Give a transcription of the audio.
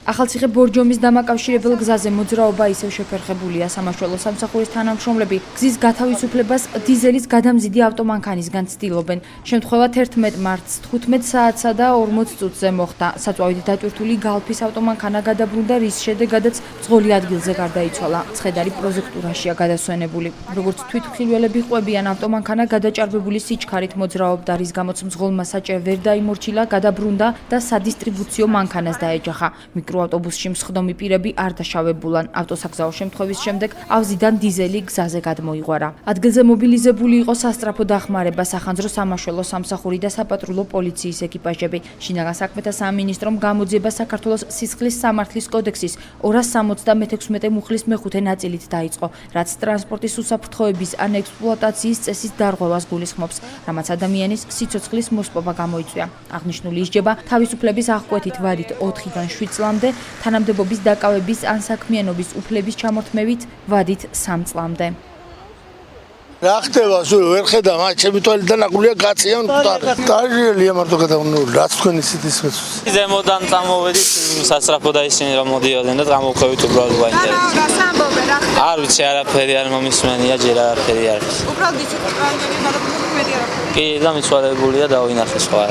ახალციხე ბორჯომის დამაკავშირებელ გზაზე მოძრაობა ისევ შეფერხებულია. სამაშველო სამსახურის თანამშრომლები გზის გათავისუფლებას დიზელის გადამზიდი ავტომანქანისგან ცდილობენ. შემთხვევა 11 მარტს 15 საათსა და 40 წუთზე მოხდა. საწვავით დატვირთული გალფის ავტომანქანა გადაბრუნდა, რის შედეგადაც მძღოლი ადგილზე გარდაიცვალა. ცხედარი პროზექტურაშია გადასვენებული. როგორც თვითმხილველები ყვებიან, ავტომანქანა გადაჭარბებული სიჩქარით მოძრაობდა, რის გამოც მძღოლმა საჭე ვერ დაიმორჩილა, გადაბრუნდა და სადისტრიბუციო მანქანას დაეჯახა. მიკროავტობუსში მსხდომი პირები არ დაშავებულან. ავტოსაგზაო შემთხვევის შემდეგ ავზიდან დიზელი გზაზე გადმოიღვარა. ადგილზე მობილიზებული იყო სასწრაფო დახმარება, სახანძრო სამაშველო სამსახური და საპატრულო პოლიციის ეკიპაჟები. შინაგან საქმეთა სამინისტრომ გამოძიება საქართველოს სისხლის სამართლის კოდექსის 276 მუხლის მეხუთე ნაწილით დაიწყო, რაც ტრანსპორტის უსაფრთხოების ან ექსპლუატაციის წესის დარღვევას გულისხმობს, რამაც ადამიანის სიცოცხლის მოსპობა გამოიწვია. აღნიშნული ისჯება თავისუფლების აღკვეთით ვადით 4-დან 7 წლამდე, თანამდებობის დაკავების ან საქმიანობის უფლების ჩამორთმევით ვადით 3 წლამდე. რა ხდება, სულ ვერ ხედა, მაგრამ ჩემი თვალიდან აგულია კაციან მკვდარი. დაჟელია მარტო გადავნული, რაც თქვენ ისეთ ისმეც. ზემოდან წამოვედით სასწრაფო და ისინი რომ მოდიოდნენ და წამოვხვევით უბრალოდ ვაინტერესებს. რა სამბობე, რა ხდება? არ ვიცი, არაფერი არ მომისმენია, ჯერ არაფერი არ. უბრალოდ იცით, რომ რაიმები გადაგვიდეთ მედია რა. კი, და მიცვალებულია, დავინახე სხვა.